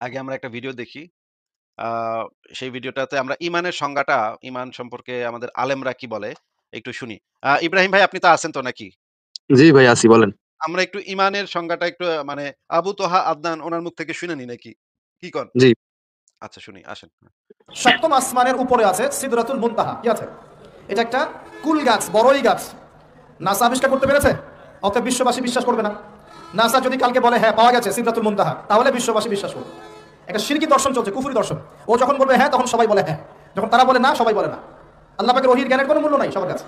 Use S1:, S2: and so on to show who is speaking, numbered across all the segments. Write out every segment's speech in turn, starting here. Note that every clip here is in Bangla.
S1: আগে আমরা একটা ভিডিও দেখি। আ সেই ভিডিওটাতে আমরা ইমানের সংজ্ঞাটা, ইমান সম্পর্কে আমাদের আলেমরা কি বলে একটু শুনি। ইব্রাহিম ভাই আপনি তো আছেন তো নাকি?
S2: জি ভাই আছি বলেন।
S1: আমরা একটু ইমানের সংজ্ঞাটা একটু মানে আবু তোহা আদনান উনার মুখ থেকে শুনে নিই নাকি? কি কন?
S2: জি।
S1: আচ্ছা শুনি আসেন।
S3: সপ্তম আসমানের উপরে আছে সিদরাতুল মুনতাহা। কি আছে? এটা একটা কুল গাছ, বড়ই গাছ। নাসা আবিষ্কার করতে পেরেছে, অতএব বিশ্ববাসী বিশ্বাস করবে না। নাসা যদি কালকে বলে হ্যাঁ পাওয়া গেছে সিদরাতুল মুনতাহা, তাহলে বিশ্ববাসী বিশ্বাস করবে। একটা শিরকি দর্শন চলছে, কুফরি দর্শন। ও যখন বলবে হ্যাঁ তখন সবাই বলে হ্যাঁ, যখন তারা বলে না সবাই বলে না। আল্লাহ পাকের ওহীর জ্ঞানের কোনো মূল্য নাই সবার কাছে,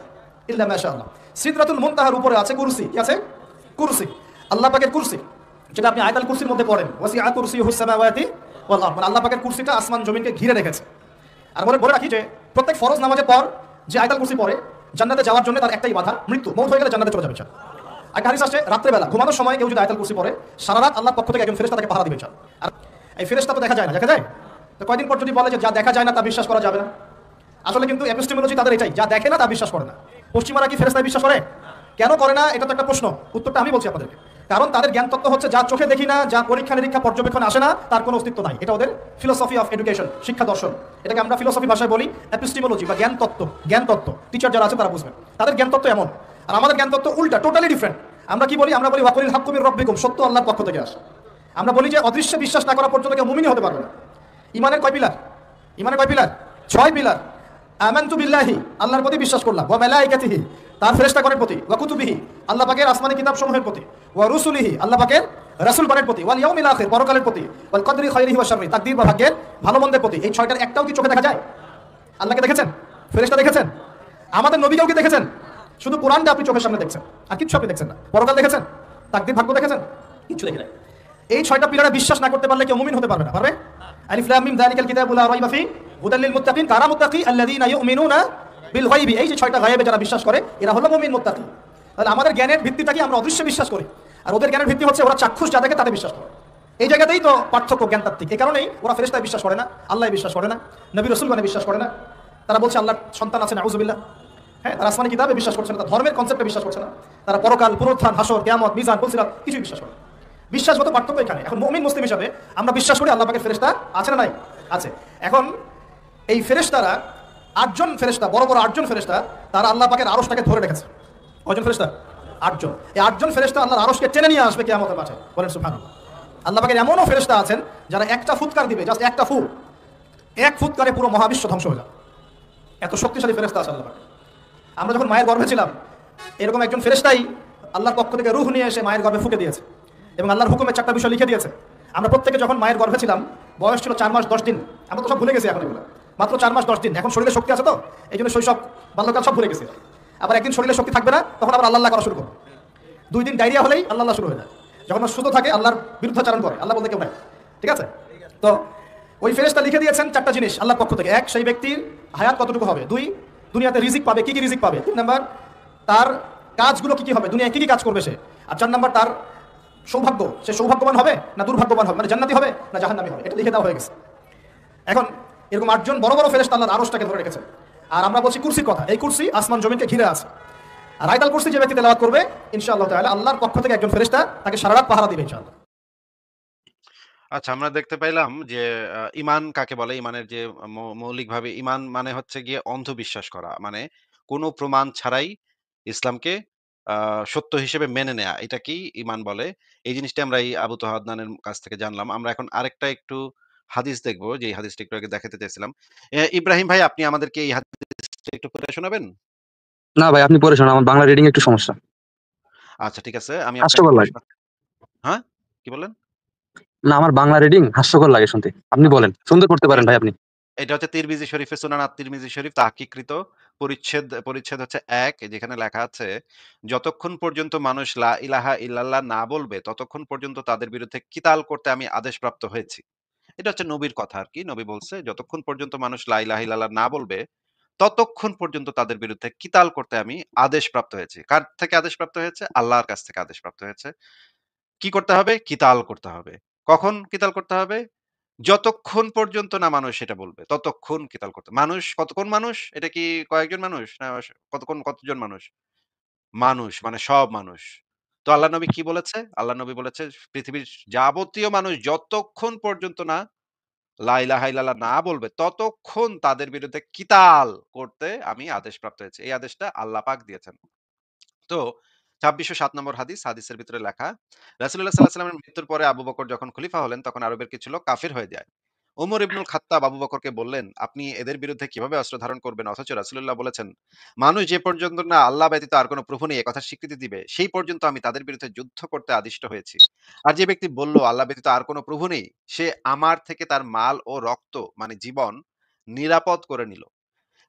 S3: ইল্লা মাশাআল্লাহ। সিদরাতুল মুনতাহার উপরে আছে কুরসি। কি আছে? কুরসি। আল্লাহ পাকের কুরসি, যেটা আপনি আয়াতুল কুরসির মধ্যে পড়েন, ওয়াসিআ কুরসিয়ুহুস সামাওয়াতি ওয়াল আরদ, মানে আল্লাহ পাকের কুরসিটা আসমান জমিনকে ঘিরে রেখেছে। আর বলে রাখি যে প্রত্যেক ফরজ নামাজের পর যে আয়াতুল কুরসি পড়ে, জান্নাতে যাওয়ার জন্য তার একটাই বাধা, মৃত্যু। মৌত হয়ে গেলে জান্নাতে চলে যাবে। একটা হাদিস আসছে রাত্রেবেলা ঘুমানোর সময় কেউ যদি আয়াতুল কুরসি পড়ে, সারা রাত আল্লাহর পক্ষ থেকে একজন ফেরেশতা তাকে পাহারা দিবে। আর এই ফেরেশতা তো দেখা যায় না, দেখা যায়? তো কয়দিন পর যদি বলে যে যা দেখা যায় না তা বিশ্বাস করা যাবে না, আসলে কিন্তু এপিস্টেমোলজি তাদের এটাই, যা দেখে না তা বিশ্বাস করে না। পশ্চিমারা কি ফেরেশতায় বিশ্বাস করে? কেন করে না? এটা তো একটা প্রশ্ন, উত্তরটা আমি বলছি আপনাদেরকে। কারণ তাদের জ্ঞান তত্ত্ব হচ্ছে যা চোখে দেখি না, যা পরীক্ষা নিরীক্ষা পর্যবেক্ষণ আসে না, তার কোনো অস্তিত্ব নাই। এটা ওদের ফিলোসফি অফ এডুকেশন, শিক্ষা দর্শন। এটাকে আমরা ফিলোসফি ভাষায় বলি এপিস্টেমোলজি বা জ্ঞান তত্ত্ব। জ্ঞান তত্ত্ব টিচার যারা আছে তারা বুঝবেন, তাদের জ্ঞান তত্ত্ব এমন। আর আমাদের জ্ঞান তত্ত্ব উল্টা, টোটালি ডিফারেন্ট। আমরা কি বলি? আমরা বলি ওয়াকুলিল হাক্কু মির রাব্বিকুম, সত্য আল্লাহর পক্ষ থেকে আসে। আমরা বলি যে অদৃশ্যে বিশ্বাস না করা পর্যন্ত কেউ মুমিনই হতে পারবে না। ইমানের কয় পিলার? ইমানের কয় পিলার? 6 পিলার। আমানতু বিল্লাহি, আল্লাহর প্রতি বিশ্বাস করলাম, ওয়া মালাইকাতিহি, তার ফেরেশতাগণের প্রতি, ওয়া কুতুবিহি, আল্লাহ পাকের আসমানী কিতাবসমূহের প্রতি, ওয়া রুসুলিহি, আল্লাহ পাকের রাসূলগণের প্রতি, ওয়াল ইয়াউমিল আখির, পরকালের প্রতি, ওয়াল কদরি খাইরিহি ওয়া শাররি, তাকদীর বা ভাগ্যের ভালো মন্দের প্রতি। এই 6টার একটাও কি চোখে দেখা যায়? আল্লাহকে দেখেছেন? ফেরেশতা দেখেছেন? আমাদের নবীকেও কি দেখেছেন? শুধু কোরআনটা আপনি চোখের সামনে দেখছেন, আর কিচ্ছু আপনি দেখছেন না। পরকাল দেখেছেন? তাকদীর, ভাগ্য দেখেছেন? কিচ্ছু দেখে নাই। এই 6টা পিলারে বিশ্বাস না করতে পারলে কেউ মুমিন হতে পারবে না। পারবে? আলিফ লাম মিম যালিকাল কিতাবু লা রাইবা ফি হুদাল লিল মুত্তাকিন, কারা মুত্তাকি? আল্লাযীনা ইউমিনুনা বিল গায়বি। এই যে 6টা গায়েবে যারা বিশ্বাস করে এরা হলো মুমিন মুত্তাকি। তাহলে আমাদের জ্ঞানের ভিত্তিটা কি? আমরা অদৃশ্য বিশ্বাস করি। আর ওদের জ্ঞানের ভিত্তি হচ্ছে ওরা চাক্ষুষ যা দেখে তাতে বিশ্বাস করে। এই জায়গাতেই তো পার্থক্য জ্ঞানতাত্ত্বিক। এই কারণেই ওরা ফেরেশতায় বিশ্বাস করে না, আল্লাহ বিশ্বাস করে না, নবী রাসূলগণে বিশ্বাস করে না। তারা বলছে আল্লাহর সন্তান আছে, নাউযুবিল্লাহ। হ্যাঁ, তারা আসমানি কিতাবে বিশ্বাস করছে না, তারা ধর্মের কনসেপ্টে বিশ্বাস করছে না, তারা পরকাল, পুনরুত্থান, হাসর, কিয়ামত, মিজান, ফুলসিরাত কিছুই বিশ্বাস করে না। বিশ্বাসগত পার্থক্য এখানে। এখন মুমিন মুসলিম হিসাবে আমরা বিশ্বাস করি আল্লাহ পাকের ফেরেশতা আছে না নাই? আছে। এখন এই ফেরেশতারা 8জন ফেরেশতা, বড় বড় 8জন ফেরেশতা, তারা আল্লাহ পাকের আরশটাকে ধরে রেখেছে। কয়জন ফেরেশতা? 8জন। এই 8জন ফেরেশতা আল্লাহর আরশকে টেনে নিয়ে আসবে কিয়ামতের মাঠে। বলেন সুবহানাল্লাহ। আল্লাহ পাকের এমনও ফেরেশতা আছেন যারা একটা ফুৎকার দিবে, জাস্ট একটা ফু, এক ফুৎকারে পুরো মহাবিশ্ব ধ্বংস হয়ে যাবে। এত শক্তিশালী ফেরেশতা আছে আল্লাহ পাকের। আমরা যখন মায়ের গর্ভে ছিলাম, এরকম একজন ফেরেশতাই আল্লাহর পক্ষ থেকে রূহ নিয়ে এসে মায়ের গর্ভে ফুঁকে দিয়েছে এবং আল্লাহর হুকুমে 4টা বিষয় লিখে দিয়েছে। আমরা প্রত্যেকে যখন মায়ের গর্ভে ছিলাম, বয়স ছিল 4 মাস 10 দিন। আমরা তো সব ভুলে গেছি এখন এগুলো। মাত্র 4 মাস 10 দিন। এখন শরীরে শক্তি আছে তো, এই জন্য শৈশব, বাল্যকাল সব ভুলে গেছি। আবার একদিন শরীরে শক্তি থাকবে না, তখন আবার আল্লাহ করা শুরু করবে। 2 দিন ডায়রিয়া হলেই আল্লাহ শুরু হয়ে যায়। যখন সুস্থ থাকে আল্লাহর বিরুদ্ধাচারণ করে, আল্লাহ বলতে কেউ নাই। ঠিক আছে? তো ওই ফেরেশতা লিখে দিয়েছেন 4টা জিনিস আল্লাহর পক্ষ থেকে। 1, সেই ব্যক্তির হায়াত কতটুকু হবে। 2, দুনিয়াতে রিজিক পাবে, কি কি রিজিক পাবে। 3 নাম্বার, তার কাজগুলো কি কি হবে, দুনিয়ায় কি কি কাজ করবে সে। আর 4 নাম্বার, তার সৌভাগ্য, সে সৌভাগ্যবান হবে না দুর্ভাগ্যবান হবে, মানে জান্নাতি হবে না জাহান্নামী হবে। এটা লিখে দেওয়া হয়ে গেছে। এখন এরকম 8জন বড় বড় ফেরেশতা আল্লাহর আরশটাকে ধরে রেখেছেন। আর আমরা বলছি কুরসির কথা। এই কুরসি আসমান জমিনকে ঘিরে আছে। আর আয়াতুল কুরসি যে ব্যক্তি তেলাওয়াত করবে, ইনশাআল্লাহ তাআলা আল্লাহর পক্ষ থেকে একজন ফেরেশতা তাকে সারা রাত পাহারা দিবে ইনশাআল্লাহ।
S1: আচ্ছা আমরা দেখতে পাইলাম যে ঈমান কাকে বলে? ঈমানের যে মৌলিকভাবে ঈমান মানে হচ্ছে গিয়ে অন্ধবিশ্বাস করা। মানে কোনো প্রমাণ ছাড়াই ইসলামকে আ সত্য হিসেবে মেনে নেয়া। এটাকেই ঈমান বলে। এই জিনিসটা আমরা এই আবু তোহা আদনানের কাছ থেকে জানলাম। আমরা এখন আরেকটা একটু হাদিস দেখব, যে হাদিসটা একটু আগে দেখাতে চাইছিলাম। ইব্রাহিম ভাই আপনি আমাদেরকে এই হাদিসটা একটু পড়ে শোনাবেন?
S2: না ভাই আপনি পড়ে শোনান, আমার বাংলা রিডিং একটু সমস্যা।
S1: আচ্ছা ঠিক আছে। আমি আপনাকে
S2: হাস্যকর
S1: পড়ে
S2: লাগে।
S1: শোনাচ্ছি। হ্যাঁ? কি বললেন?
S2: না আমার বাংলা রিডিং হাস্যকর লাগে শুনতে। আপনি
S1: আচ্ছা
S2: বলেন।
S1: ঠিক আছে।
S2: সুন্দর করতে
S1: ঠিক
S2: পারেন
S1: আছে।
S2: ভাই আপনি।
S1: এটা হচ্ছে তিরমিজি শরীফে, সুনান আত-তিরমিজি শরীফ তাহকিকৃত পরিচ্ছেদ পরিচ্ছেদ হচ্ছে ১, যেখানে লেখা আছে, যতক্ষণ পর্যন্ত মানুষ লা ইলাহা ইল্লাল্লাহ না বলবে ততক্ষণ পর্যন্ত তাদের বিরুদ্ধে কিতাল করতে আমি আদেশপ্রাপ্ত হয়েছি। এটা হচ্ছে নবীর কথা আরকি। নবী বলছে যতক্ষণ পর্যন্ত মানুষ লা ইলাহা ইল্লাল্লাহ না বলবে ততক্ষণ পর্যন্ত তাদের বিরুদ্ধে কিতাল করতে আমি আদেশপ্রাপ্ত হয়েছি। কার থেকে আদেশপ্রাপ্ত হয়েছে? আল্লাহর কাছ থেকে আদেশপ্রাপ্ত হয়েছে। কি করতে হবে? কিতাল করতে হবে। কখন কিতাল করতে হবে? যতক্ষণ পর্যন্ত না মানুষ সেটা বলবে, ততক্ষণ কিতাল করতে। মানুষ কতক্ষণ মানুষ? এটা কি কয়েকজন মানুষ? না কতক্ষণ কতজন মানুষ? মানুষ মানে সব মানুষ। তো আল্লাহ নবী কি বলেছে? আল্লাহ নবী বলেছে পৃথিবীর যাবতীয় মানুষ যতক্ষণ পর্যন্ত না লা ইলাহা ইল্লাল্লাহ না বলবে ততক্ষণ তাদের বিরুদ্ধে কিতাল করতে আমি আদেশপ্রাপ্ত হয়েছি। এই আদেশটা আল্লাহ পাক দিয়েছেন। তো ২৬০৭ নম্বর হাদিস, হাদিসের ভিতরে লেখা, রাসূলুল্লাহ সাল্লাল্লাহু আলাইহি ওয়াসাল্লামের মৃত্যুর পরে আবু বকর যখন খলিফা হলেন তখন আরবের কিছু লোক কাফির হয়ে যায়। ওমর ইবনুল খাত্তাব আবু বকরকে বললেন, "আপনি এদের বিরুদ্ধে কিভাবে অস্ত্র ধারণ করবেন?" অথচ রাসূলুল্লাহ বলেছেন, "মানুষ যে পর্যন্ত না আল্লাহ ব্যতীত আর কোন প্রভু নেই এ কথার স্বীকৃতি দিবে, সেই পর্যন্ত আমি তাদের বিরুদ্ধে যুদ্ধ করতে আদিষ্ট হয়েছি। আর যে ব্যক্তি বলল আল্লাহ ব্যতীত আর কোন প্রভু নেই, সে আমার থেকে তার মাল ও রক্ত মানে জীবন নিরাপদ করে নিল।"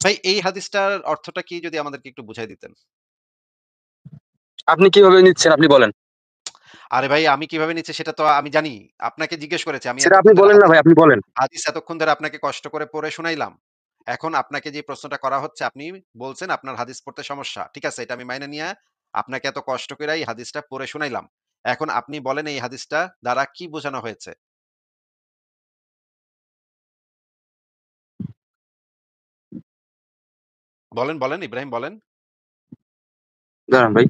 S1: ভাই এই হাদিসটার অর্থটা কি যদি আমাদেরকে একটু বুঝাই দিতেন?
S2: আপনি কিভাবে নিচ্ছেন আপনি বলেন।
S1: আরে ভাই আমি কিভাবে নিচ্ছি সেটা তো আমি জানি। আপনাকে জিজ্ঞেস করেছি। আমি
S2: সেটা আপনি
S1: এতক্ষণ ধরে
S2: বলেন না ভাই, আপনি বলেন।
S1: হাদিস এতক্ষণ ধরে আপনাকে কষ্ট করে পড়ে শুনাইলাম। এখন আপনাকে যে প্রশ্নটা করা হচ্ছে আপনি বলছেন আপনার হাদিস পড়তে সমস্যা। ঠিক আছে এটা আমি মাইনে নিয়া আপনাকে এত কষ্ট কইরা এই হাদিসটা পড়ে শুনাইলাম। এখন আপনি বলেন এই হাদিসটা দ্বারা কি বোঝানো হয়েছে? বলেন, বলেন ইব্রাহিম বলেন।
S2: দাঁড়ান ভাই।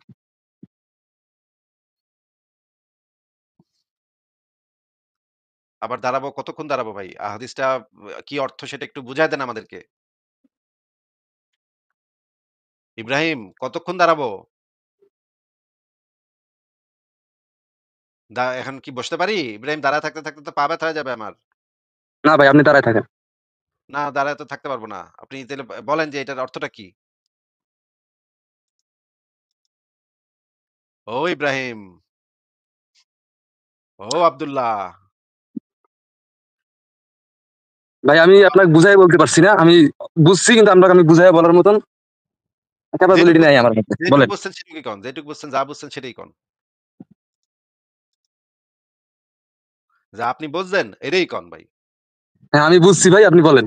S1: আবার দাঁড়াবো কতক্ষণ দাঁড়াবো ভাই? হাদিসটা কি অর্থ সেটা একটু বুঝায় দেন আমাদেরকে। ইব্রাহিম কতক্ষণ দাঁড়াবো? এখন কি বসতে পারি? ইব্রাহিম দাঁড়ায় থাকতে, থাকতে তো পা ব্যথা হয়ে যাবে আমার।
S2: না ভাই, আপনি দাঁড়ায় থাকেন।
S1: না, দাঁড়ায় তো থাকতে পারব না। আপনি তাইলে বলেন যে এটার অর্থটা কি? ও ইব্রাহিম, ও আব্দুল্লাহ।
S2: ভাই আমি আপনাকে বুঝাই বলতে পারছি না। আমি বুঝছি কিন্তু আপনাকে আমি বুঝাই বলার মতন
S1: যেটুক
S2: ক্যাপাবিলিটি নাই
S1: বুঝছেন
S2: আমার মধ্যে।
S1: যেটুক
S2: বলেন।
S1: বুঝছেন সেটুকুই কন। যেটুক বুঝছেন, যা বুঝছেন সেটাই কন। যা আপনি বুঝছেন এটাই কন ভাই।
S2: হ্যাঁ, আমি বুঝছি ভাই, আপনি বলেন।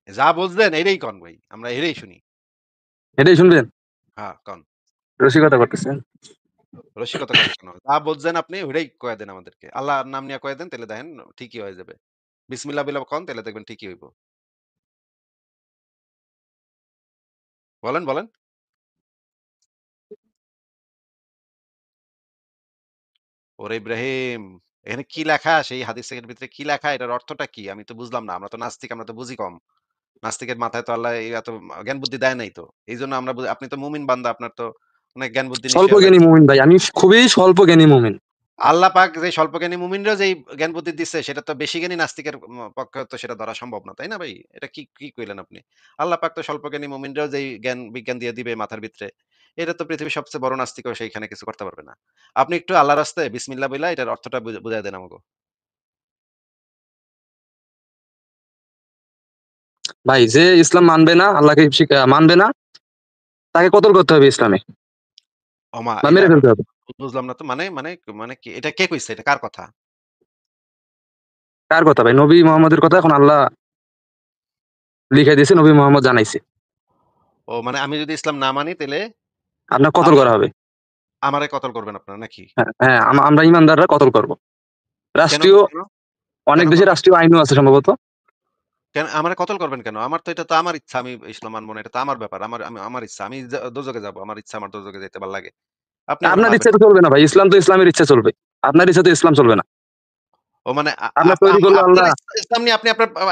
S1: যা বুঝলেন এটাই কন ভাই। আমরা এটাই শুনি।
S2: এটাই শুনবেন?
S1: হ্যাঁ, কন।
S2: রসিকতা করতেছেন।
S1: রসিকতা করব কেন? যা বুঝছেন আপনি ওইটাই কয়া দেন আমাদেরকে। আল্লাহর নাম নিয়া কয়া দেন তাইলে দেখেন ঠিকই হয়ে যাবে। বিসমিল্লাহ বিল্লাহ কন তাইলে দেখবেন ঠিকই হইব। বলেন, বলেন। ওরে ইব্রাহিম, এখানে কি লেখা? সেই হাদিসের ভিতরে কি লেখা? এটার অর্থটা কি? আমি তো বুঝলাম না। আমরা তো নাস্তিক, আমরা তো বুঝি কম। নাস্তিকের মাথায় তো আল্লাহ এই এত জ্ঞান বুদ্ধি দেয় নাই তো। এইজন্য আমরা আপনি তো মুমিন বান্দা, আপনার তো অনেক জ্ঞান বুদ্ধি
S2: স্বল্প
S1: নিশ্চয়ই আল্লাহ
S2: জ্ঞানী
S1: দিছে।
S2: মুমিন ভাই, আমি খুবই স্বল্প জ্ঞানী মুমিন।
S1: আল্লাহ পাক যে স্বল্পজ্ঞানী মুমিনরাও যেই জ্ঞান বুদ্ধি দিচ্ছে সেটা তো বেশি জ্ঞানী নাস্তিকের পক্ষে তো সেটা ধরা সম্ভব না। তাই না ভাই? এটা কি কইলেন আপনি? আল্লাহ পাক তো স্বল্পজ্ঞানী মুমিনরাও যেই জ্ঞান বিজ্ঞান দিয়ে দিবে মাথার ভিতরে, এটা তো পৃথিবীর সবচেয়ে বড় নাস্তিকও সেইখানে কিছু করতে পারবে না। আপনি একটু আল্লাহর রাস্তায় বিসমিল্লাহ বইলা এটার অর্থটা বুঝায় দেন আমাগো।
S2: ভাই যে ইসলাম মানবে না, আল্লাহকে মানবে না, তাকে কতল করতে হবে ইসলামে,
S1: ওমা
S2: বা
S1: এটা
S2: মেরে
S1: এখন
S2: ফেলতে হবে।
S1: বুঝলাম না তো মানে কি এটা কে কইছে? এটা কার কথা?
S2: কার কথা ভাই? নবী মোহাম্মদের কথা এখন আল্লাহ লিখে দিয়েছে, নবী মোহাম্মদ জানাইছে।
S1: ও মানে আমি যদি ইসলাম না মানি তাইলে
S2: আপনার কতল
S1: আমি
S2: করা হবে।
S1: আমারে কতল করবেন আপনারা নাকি?
S2: হ্যাঁ, হ্যাঁ, আমরা ইমানদাররা কতল করব।
S1: কেন
S2: রাষ্ট্রীয়,
S1: কেন?
S2: অনেক
S1: কেন
S2: দেশে
S1: করবেন?
S2: রাষ্ট্রীয় আইনও আছে সম্ভবত।
S1: কেন আমারে কতল করবেন কেন? আমার তো এটা তো আমার ইচ্ছা। আমি ইসলাম মানব না। এটা তো আমার ব্যাপার। আমার ইচ্ছা। আমি দোজখে যাবো। আমার ইচ্ছা আমার দোজখে যাইতে ভাল লাগে। আপনি আমারে
S2: আপনার
S1: মারবেন
S2: ইচ্ছা তো
S1: কেন?
S2: চলবে না ভাই, ইসলাম তো ইসলামের ইচ্ছা চলবে। আপনার ইচ্ছা তো ইসলাম চলবে না।
S1: ও মানে আ
S2: আপনার
S1: আপ
S2: তৈরি
S1: আম
S2: করলো
S1: আপনার
S2: আল্লাহ।
S1: ইসলাম নিয়ে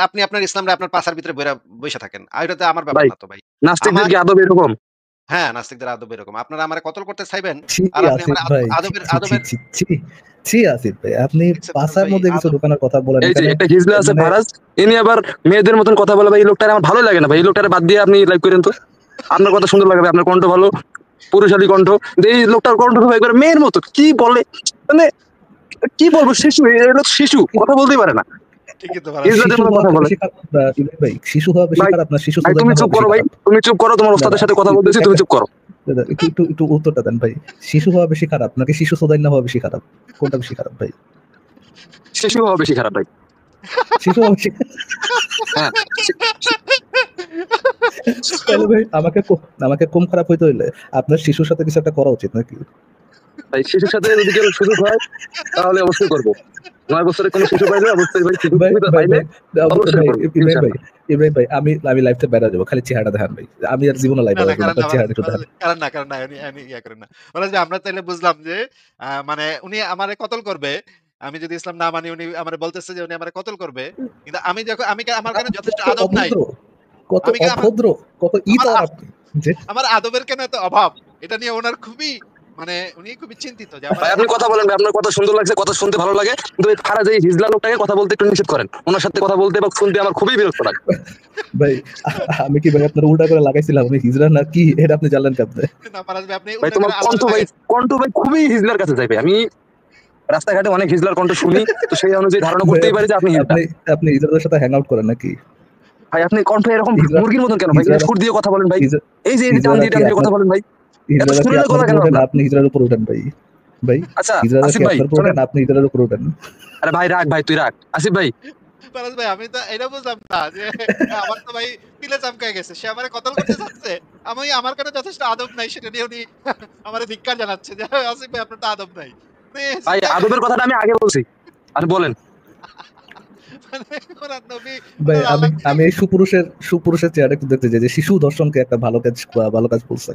S1: আপনি আপনার ইসলামরে আপনার পাছার ভিতরে বইসা থাকেন। আর এটা তো আমার ব্যাপার
S2: ভাই
S1: না তো ভাই।
S2: নাস্তিকদের
S1: আমার
S2: কি আদব এরকম?
S1: হ্যাঁ, নাস্তিকদের আদব এরকম। আপনারা আমারে কতল করতে চাইবেন।
S4: ছি
S1: আর আপনি
S4: আসিফ
S1: আমার
S4: ভাই, ছি
S1: আদবের
S4: ছি ছি
S1: আদবের
S4: ছি ছি ছি আসিফ ভাই, আপনি
S1: দেখছেন তো
S4: পাছার
S1: ভাই
S4: মধ্যে কিছু
S1: আদব
S4: ঢোকানোর কথা বলেন
S2: এই যে
S4: এখানে।
S2: একটা হিজলা আছে
S4: মানে
S2: ফারাজ, ইনি আবার মেয়েদের মতন কথা বলে ভাই। এই লোকটার আমার ভালো লাগে না ভাই। এই লোকটারে বাদ দিয়ে আপনি লাইভ করেন তো। আপনার কথা সুন্দর লাগবে, আপনার কণ্ঠ ভালো, পুরুষালী কণ্ঠ। কিন্তু এই লোকটার কণ্ঠ হবে একবার মেয়ের মতো, কি বলে মানে, কি বলবো, শিশু। এই লোক শিশু, কথা বলতেই পারে না।
S1: ঠিকই তো ভাড়া
S2: হিজলাদের
S4: শিশু
S2: মতো কথা
S4: হওয়াটা
S2: বলে।
S4: বেশি খারাপ ইমরান ভাই, শিশু হওয়া বেশি
S2: ভাই,
S4: খারাপ না শিশু
S2: ভাই
S4: সুদাই
S2: তুমি
S4: না হওয়া
S2: চুপ
S4: বেশি
S2: করো ভাই,
S4: খারাপ?
S2: তুমি চুপ করো। তোমার
S4: দাদা
S2: ওস্তাদের সাথে কথা
S4: একটু
S2: বলতেছি, তুমি
S4: একটা
S2: চুপ করো।
S4: দাদা একটু একটু একটু উত্তরটা দেন ভাই। শিশু হওয়া বেশি খারাপ নাকি শিশু সুদাই না হওয়া বেশি খারাপ? কোনটা বেশি খারাপ ভাই?
S2: শিশু হওয়া বেশি খারাপ ভাই।
S4: শিশু হওয়া বেশি
S2: হ্যাঁ,
S4: তাহলে ভাই আমাকে কম খারাপ হইতে হইলে আপনার শিশুর সাথে কিছু একটা করা উচিত নাকি?
S2: ভাই শিশুর সাথে যদি কেউ সুযোগ হয় তাহলে অবশ্যই করবো। 9 বছরে কোনো শিশু পাইলে অবশ্যই ভাই শিশু
S4: ভাই
S2: সুবিধা
S4: ভাই
S2: পাইলে
S4: ভাই
S2: অবশ্যই
S4: ভাই
S2: করবো
S4: ইব্রাহিম ভাই
S2: ইনশাআল্লাহ।
S4: ইব্রাহিম ভাই আমি লাইফে বেড়া যাবো, খালি চেহারা দেখান ভাই। আমি আর জীবনে
S1: না,
S4: লাইভে
S1: না
S4: আসবো না,
S1: কারণ না
S4: আপনার চেহারা একটু দেখান।
S1: কারণ না এনি ইয়া করেন না। মানে যে আমরা তাইলে বুঝলাম যে মানে উনি আমারে কতল করবে। আমি যদি ইসলাম না মানি উনি আমারে বলতেছে যে উনি আমারে কতল করবে। কিন্তু আমি যখন আমার কেন যথেষ্ট
S4: কত
S1: আদব নাই।
S4: অভদ্র, কত
S1: আমি আমার
S4: অভদ্র, কত
S1: আমার
S4: ইতর
S1: আ
S4: আপনি যে
S1: আমার আদবের কেন এত অভাব? এটা নিয়ে উনার খুবই মানে উনি খুবই চিন্তিত যে আমারে
S2: ভাই আপনি কথা বলেন ভাই, আপনার কথা সুন্দর লাগছে, কথা শুনতে ভালো লাগে। কিন্তু এই ফারাজ এই হিজলা লোকটাকে কথা বলতে একটু নিষেধ করেন। ওনার সাথে কথা বলতে বা শুনতে আমার খুবই বিরক্ত লাগে।
S4: ভাই আমি কি ভাই আপনার উল্টা করে লাগাইছিলাম? আমি হিজড়া না কি এটা আপনি জানলেন কেমনে?
S1: না ফারাজ ভাই আপনি
S2: ভাই
S1: উল্টা
S2: তোমার
S1: করে আল্লাহরে লাগাইছেন।
S2: কণ্ঠ ভাই খুবই হিজলার কাছে যাই ভাই। আমি রাস্তাঘাটে অনেক হিজলার কণ্ঠ শুনি, তো সেই অনুযায়ী ধারণা
S4: ভাই
S2: করতেই পারি যে আপনি হিজলা।
S4: আপনি আপনি হিজড়াদের সাথে হ্যাং আউট করেন নাকি?
S2: ভাই আপনি কণ্ঠ এরকম
S4: হিজড়া
S2: মুরগির মতন কেন ভাই?
S4: হিজড়ারা
S2: সুর দিয়ে কথা বলেন ভাই।
S4: হিজড়া
S2: এই যে টান
S4: হিজড়ারা
S2: দিয়ে
S4: কি
S2: টান দিয়ে
S4: আপনার
S2: কথা বলেন ভাই। এত
S4: হিজড়ারা কি
S2: সুরের
S4: আপনার
S2: গলা
S4: উপর
S2: কেন
S4: ওঠে না
S2: আপনার?
S4: আপনি হিজড়ার উপর ওঠেন ভাই? ভাই
S2: আচ্ছা
S4: হিজড়ারা
S2: আসিফ
S4: কি
S2: ভাই
S4: আপনার উপর ওঠে
S2: শোনেন।
S4: না আপনি হিজড়ার উপর ওঠেন?
S2: আরে ভাই রাখ ভাই, তুই রাখ। আসিফ ভাই
S1: ফারাজ ভাই আমি তো এটা বুঝলাম না যে আমার তো ভাই পিলে চামকায় গেছে। সে আমারে কতল করতে চাচ্ছে। আমার কেন যথেষ্ট আদব নাই সেটা নিয়ে উনি আমারে ধিক্কার জানাচ্ছে যে আসিফ ভাই আপনার তো আদব নাই। মানে
S2: ভাই
S1: চিন্তা করেন
S2: আদবের কথাটা আমি আগে বলছি। আর বলেন।
S1: মানে ওনার নবী
S4: ভাই
S1: ওনার
S4: আমি
S1: আল্লাহকে
S4: আমি এই সুপুরুষের চেহারা একটু দেখতে চাই যে শিশু দর্শনকে একটা ভালো কাজ বলছে।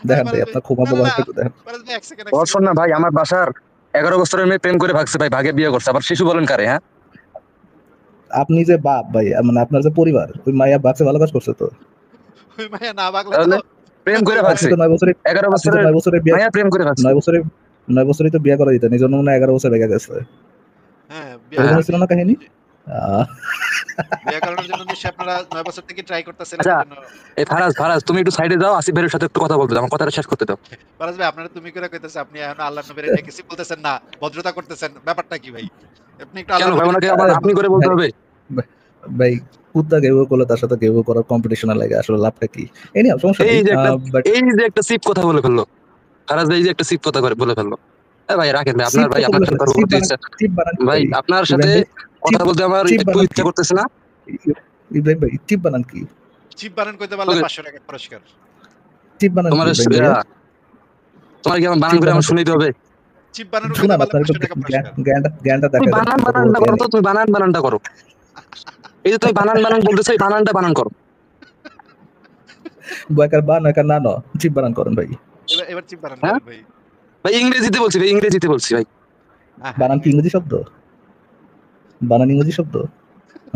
S4: দেখেন ভাই
S1: ফারাজ ভাই
S4: আপনার ক্ষমা
S1: না,
S4: বাবাকে একটু দেখেন।
S1: ফারাজ ভাই 1 সেকেন্ড
S2: ধর্ষণ না ভাই, আমার বাসার 11 বছরের মেয়ে প্রেম করে ভাগছে ভাই, ভাগে বিয়ে করছে। আবার শিশু বলেন কারে? হ্যাঁ
S4: আপনি যে বাপ ভাই, মানে আপনার যে পরিবার, ওই মাইয়া বাপকে ভালো কাজ করছে তো?
S1: ওই মাইয়া না বাগলে তো
S2: তাহলে প্রেম করে
S1: ওই
S4: আপনি
S2: ভাগছে।
S4: তো 9 বছরে
S2: 11
S4: আপনি তো
S2: বছরের
S4: 9 বছরে বিয়ে
S2: মাইয়া প্রেম করে ভাগছে।
S4: 9 বছরে 9 বছরেই তো বিয়ে করা দিতেন, এই জন্য মনে হয় 11 বছর লেগে গেছে।
S1: হ্যাঁ, বিয়ে
S4: এরকম
S2: হ্যাঁ
S4: ছিল
S1: করানি
S4: না কাহিনী? আহ,
S1: বিয়ে করানোর জন্য নিশ্চয়ই আপনারা ৯ বছর থেকে ট্রাই করতেছিলেন
S2: আচ্ছা,
S1: এজন্য
S2: এই ফারাজ তুমি একটু সাইডে যাও, আসিফ ভাইয়ের সাথে একটু কথা বলতে দাও, আমার কথাটা শেষ করতে দাও।
S1: ফারাজ ভাই আপনারা তুমি করে কইতেছে আপনি এখন আল্লাহর নবীরে ডেকেছি বলতেছেন না, ভদ্রতা করতেছেন। ব্যাপারটা কি ভাই? আপনি একটু
S2: কেন
S1: আল্লাহর
S2: ভাই
S1: নবীরে
S2: ওনাকে আবার
S4: আরে
S2: আপনি করে বলতে
S4: ভাই
S2: হবে?
S4: ভাই ভাই, কুত্তা গেউ করলে তার সাথে গেউ করার কম্পিটিশনে লাগে, আসলে লাভটা কি? এই নিয়ে সমস্যা
S2: এই
S4: নেই,
S2: যে একটা
S4: বাট
S2: এই যে একটা সিপ কথা বলে ফেললো ফারাজ ভাই, এই যে একটা সিপ কথা করে বলে ফেললো। ভাই রাখেন ভাই,
S4: চিপ
S2: আপনার
S4: কথা
S2: সাথে
S4: বলে
S2: কথা বলতে ইচ্ছা।
S4: চিপ বানান কি
S2: ভাই
S4: ভাই?
S2: আপনার সাথে
S4: ইব্রাহিম ভাই চিপ
S2: কথা বলতে আমার
S4: চিপ
S2: একটু
S4: বানান
S2: ইচ্ছা
S4: কি?
S2: করতেছে না।
S4: ইব্রাহিম ভাই চিপ বানান কি?
S1: চিপ বানান কইতে পারলে
S2: ওকে
S1: ৫০০ টাকা পুরস্কার।
S4: চিপ বানান কি
S2: তোমার
S4: ইব্রাহিম ভাইয়া?
S2: তোমার কি আমার বানান
S4: চিপ
S2: করে
S4: বানান
S2: আমার শুনিতে হবে?
S1: চিপ বানানো কইতে
S4: শুনান,
S1: পারলে
S4: আপনার একটু
S1: ৫০০ টাকা পুরস্কার।
S4: জ্ঞানটা
S2: তুমি
S4: দেখা দেন,
S2: বানান
S4: কত বড়
S2: বানানটা করো
S4: জ্ঞানী।
S2: তো, তুমি বানানটা করো। এই যে তুমি বানান বলতেছো, এই বানানটা বানান করো।
S4: বয়কার বা নয়কার না ন, চিপ বানান করেন ভাই।
S1: এবার চিপ বানান
S2: হ্যাঁ
S1: করেন ভাই।
S2: ভাই ইংরেজিতে বলছি ভাই, ইংরেজিতে বলছি ভাই।
S1: হ্যাঁ,
S4: বানান কি ইংরেজি শব্দ? বানান ইংরেজি শব্দ?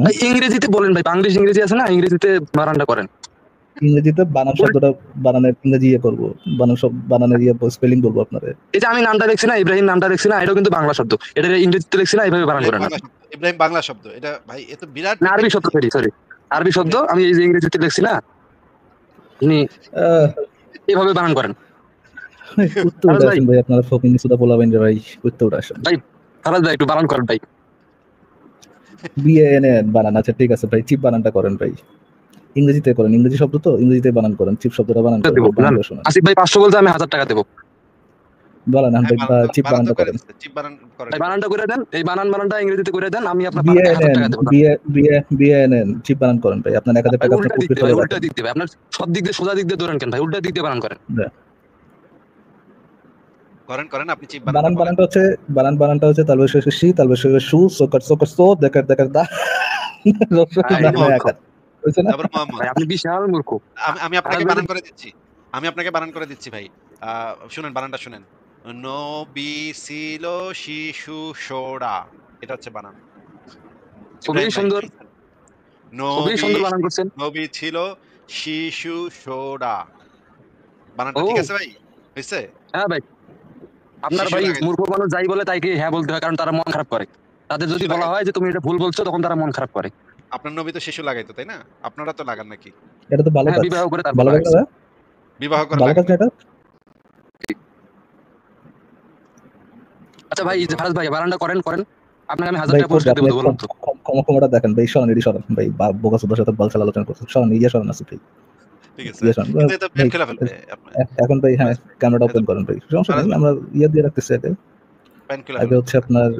S2: ভাই ইংরেজিতে বলেন ভাই, বাংলিশ ইংরেজি আছে না, ইংরেজিতে বানানটা করেন।
S4: ইংরেজিতে বানান শব্দটা, বানানের ইংরেজি ইয়ে করবো, বানানের ইয়ে স্পেলিং বলবো আপনারে।
S2: এই যে আমি নামটা দেখছি না, ইব্রাহিম নামটা দেখছি না, এটাও কিন্তু বাংলা শব্দ। এটা ইংরেজিতে দেখছি না, এইভাবে বানান করে না।
S1: ইব্রাহিম বাংলা শব্দ। এটা ভাই এ তো বিরাট
S2: না আরবি শব্দ, সরি আরবি শব্দ, আমি এই যে ইংরেজিতে দেখছি না, আপনি
S4: আহ,
S2: এইভাবে বানান করেন।
S4: উঠতে উঠে আসেন ভাই, আপনারা ফকিং সুদা বলাবেন যে ভাই, উঠতে উঠে আসেন।
S2: ভাই ফারাজ ভাই একটু বানান করেন ভাই।
S4: বিএনএন বানান, আচ্ছা ঠিক আছে ভাই, চিপ বানানটা করেন ভাই। ইংরেজিতে করেন, ইংরেজি শব্দ তো ইংরেজিতে বানান করেন, চিপ শব্দটা বানান করেন,
S2: দেবো
S4: বানান করে শোনান।
S2: আসিফ ভাই 500 বলতে আমি 1000 টাকা দেবো।
S4: বলেন
S1: হ্যাঁ,
S4: ভাই, চিপ
S1: বানান তো
S4: বানানটা
S1: করে
S4: করেন।
S1: দিচ্ছে। চিপ বানান করেন।
S2: ভাই বানানটা করে দেন, এই বানানটা ইংরেজিতে করে দেন, আমি আপনার 1000
S4: বিএনএন
S2: টাকা দেবো।
S4: বিএনএন চিপ বানান করেন ভাই, আপনার 1000 টাকা আপনার
S2: উল্টা দিক
S4: পুকুর
S2: দিয়ে ভাই,
S4: চলে
S2: উল্টা
S4: যাবেন।
S2: দিক দিয়ে ভাই, আপনার সব দিক দিয়ে সোজা দিক দিয়ে ধরেন কেন ভাই, উল্টা দিক দিয়ে বানান করেন।
S1: করেন আপনি চিপ
S4: বানানটা হচ্ছে তালবে শেষে সি, তালবে শেষে সু, সোকার সোকার সো, দেখার দা
S2: ভাই
S4: না
S2: মূর্খ
S4: আকার হইছে না?
S1: তারপর মোহাম্মদ।
S2: ভাই, আপনি বিশাল মূর্খ।
S1: আমি আপনাকে বানান করে দিচ্ছি। ভাই। শুনেন বানানটা শুনেন। নবী ছিল শিশু সোড়া। এটা হচ্ছে বানান।
S2: খুবই
S1: ইব্রাহিম ভাই
S2: সুন্দর,
S1: শুনছেন?
S2: খুবই সুন্দর বানান করছেন।
S1: নবী ছিল শিশু সোড়া। বানানটা
S2: ও
S1: ঠিক আছে ভাই? হইছে?
S2: হ্যাঁ ভাই, আপনার
S1: শিশু
S2: ভাই
S1: লাগাই
S2: মূর্খ মানুষ যাই বলে তাইকে হ্যাঁ বলতে হয়, কারণ তারা মন খারাপ করে। তাদের যদি
S1: শিশু
S2: বলা
S1: লাগাই।
S2: হয় যে তুমি এটা ভুল বলছো, তখন তারা মন খারাপ করে।
S1: আপনার নবী তো শিশু লাগাইতো, তাই না? আপনারা তো লাগান নাকি?
S4: এটা তো ভালো
S2: হ্যাঁ
S4: কাজ,
S2: বিবাহ করে তারপর
S4: ভালো কাজ
S2: লাগাইছে।
S4: না?
S1: বিবাহ করে
S4: ভালো কাজ
S1: লাগান
S4: না
S1: নাই।
S4: এটা?
S2: আচ্ছা ভাই, এই যে ফারাজ ভাই বানানটা করেন আপনাকে আমি 1000
S4: ভাই
S2: টাকা পুরস্কার দেবো, বলুন তো।
S4: ক্ষমাটা দেখেন ভাই, সরান এটি সরান ভাই, বোকা সুদার সাথে বালছাল আলোচনা করছেন, সরান ইয়ে সরান আছে ভাই,
S1: ঠিক আছে।
S4: ইয়ে সরান
S1: কিন্তু এটা
S4: ভাই।
S1: খেলা ফেলবে আপনার।
S4: এখন ভাই হ্যাঁ, ক্যামেরাটা
S1: এটা
S4: ওপেন করেন ভাই, সমস্যা
S1: ফারাজ
S4: নেই,
S1: ভাই
S4: আমরা ইয়ে দিয়ে রাখতেছি আগে।
S1: প্যান খেলা
S4: আগে
S1: ফেলবে।
S4: হচ্ছে আপনার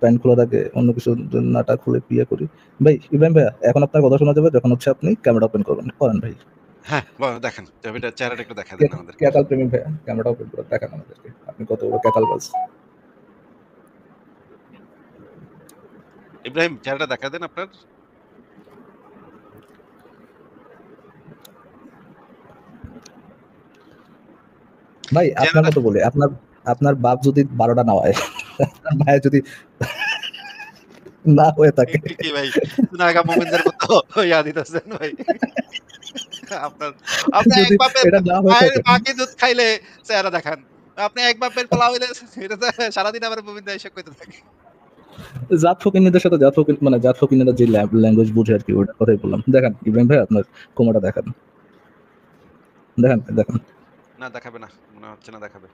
S4: প্যান্ট খোলার আগে অন্য কিছু নাটা খুলে বিয়ে করি ভাই। ইব্রাহিম ভাই এখন আপনার কথা শোনা যাবে যখন হচ্ছে আপনি ক্যামেরা ওপেন করবেন, করেন ভাই।
S1: হ্যাঁ, দেখেন। ছবিটা চেহারাটা একটু দেখা দেন আমাদেরকে।
S4: ক্যাকাল প্রেমিক ভাই, ক্যামেরা ওপেন করে দেখান আমাদেরকে আপনি কত বড় ক্যাকাল বাজ।
S1: ইব্রাহিম চেহারাটা দেখা দেন আপনার।
S4: ভাই আপনার
S1: চেহারাটা
S4: মতো বলি, আপনার আপনার বাপ যদি 12টা না হয়, আপনার মায়ের যদি না হয়ে থাকে,
S1: কি ভাই সুনাগা মোমিনদের মতো ইয়া দিতেছেন ভাই। আপনার আপনি এক
S4: যদি
S1: বাপের
S4: এটা না হয়ে থাকে,
S1: মাকে দুধ খাইলে চেহারা দেখান। আপনি এক বাপের পোলা হইলে এটা তো সারাদিন আবার মোমিনরা এসব কইতে থাকে।
S4: জাত ফকিন্নিদের সাথে জাত ফকির মানে জাত ফকিন্নিরা যে ল্যাঙ্গুয়েজ বুঝে আর কি, ওটার কথাই বললাম। দেখেন ইব্রাহিম ভাই, আপনার কোমাটা দেখান, দেখেন দেখেন।
S1: না দেখাবে না। মনে হচ্ছে না দেখাবে।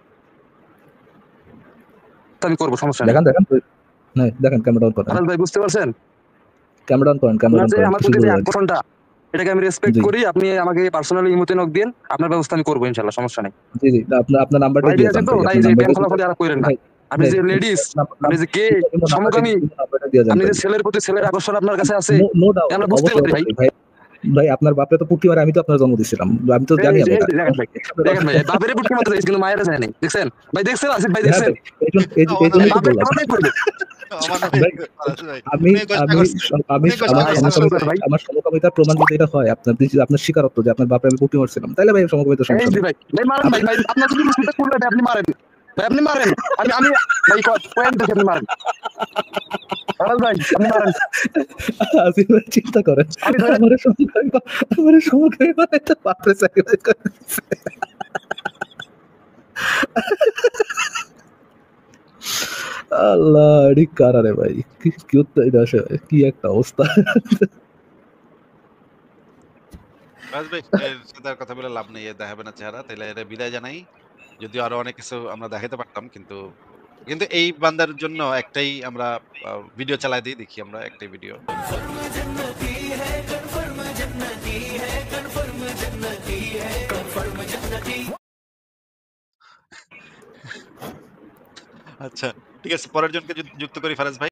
S2: তো আমি করবো, সমস্যা নেই।
S4: দেখেন দেখেন না, দেখেন ক্যামেরা অন করেন,
S2: আরাজ ভাই বুঝতে পারছেন
S4: ক্যামেরা অন করেন, ক্যামেরা
S2: আপনার
S4: অন
S2: যে
S4: করেন,
S2: আমার
S4: কিছু
S2: প্রতি যে
S4: বোঝা যায় না।
S2: আকর্ষণটা, এটাকে আমি রেসপেক্ট
S4: জি
S2: করি। আপনি আমাকে পার্সোনালি ইমোতে নক দিন, আপনার ব্যবস্থা আমি করবো ইনশাল্লাহ, সমস্যা নেই।
S4: জি জি, আপনার আপনার নাম্বারটা
S2: ভাই
S4: দিয়ে
S2: আছে
S4: যান
S2: তো,
S4: ভাই,
S2: তাই
S4: আপনার
S2: যে প্যান
S4: নাম্বারটা
S2: খোলা খোলি আর করেন না।
S4: ভাই
S2: আপনি
S4: ভাই
S2: যে লেডিস, আপনি যে কে
S4: নাম্বারটা
S2: সমকামী,
S4: দিয়ে যান
S2: আপনি
S4: ভাই।
S2: যে ছেলের প্রতি ছেলের আকর্ষণ আপনার কাছে আছে,
S4: নো ডাউট,
S2: আমরা বুঝতে
S4: অবশ্যই
S2: পারি ভাই।
S4: অবশ্যই ভাই। ভাই আপনার বাপরে তো পুটকি মারে, আমি তো আপনার জন্ম দিছিলাম, আমি তো জানি
S2: এই যে
S4: এটা।
S2: দেখেন ভাই, দেখেন ভাই, বাপের বুটকি মারতে চাইছে কিন্তু মায়ের যায় নাই, দেখছেন ভাই? দেখছেন আসিফ ভাই,
S4: হ্যাঁ
S2: দেখছেন
S4: ভাই, এই জন্যই তো
S2: বাপের
S4: বললাম
S2: কেমন করবে
S1: অমানবিক
S4: ভাই।
S1: ফারাজ ভাই।
S4: আমি
S1: উনি ঘোষণা
S4: আমি
S1: করছে।
S4: আমি
S1: উনি ঘোষণা
S4: আমার
S2: ভাই?
S1: করছে
S2: আসল
S1: ফারাজ
S2: কথা
S1: ভাই।
S2: ভাই।
S4: আমার সমকামিতার প্রমাণ যদি এটা হয়, আপনার স্বীকারোক্ত যে আপনার বাপরে আমি পুটকি মারছিলাম, তাহলে ভাই সমকামিতার
S2: এই
S4: সমস্যা
S2: যে
S4: নেই।
S2: ভাই, ভাই মারেন ভাই, ভাই আপনার যদি রেসপেক্ট করলে ভাই আপনি মারেন, ভাই আপনি মারেন। আমি ভাই পয়েন্ট দেখে আপনি মারেন, আরাজ ভাই আপনি মারেন,
S4: আসিফ ভাই চিন্তা করেন,
S2: আমি ধরে
S4: আমার সমকামিতা একটা বাপরে স্যাক্রিফাইস করে দিচ্ছে। আল্লাহ, এডি কারা রে ভাই, কি কি উত্তাই দেশে, কি একটা অবস্থা।
S1: ফারাজ ভাই এর সাথে আর কথা বলে লাভ নেই। এর দেখাবে না চেহারা। তাইলে এর বিদায় জানাই। যদিও আরো অনেক কিছু আমরা দেখাইতে পারতাম কিন্তু এই বান্দার জন্য একটাই আমরা আ ভিডিও চালায় দেই। দেখি আমরা একটাই ভিডিও। আচ্ছা ঠিক আছে। পরের জনকে যুক্ত করি ফারাজ ভাই।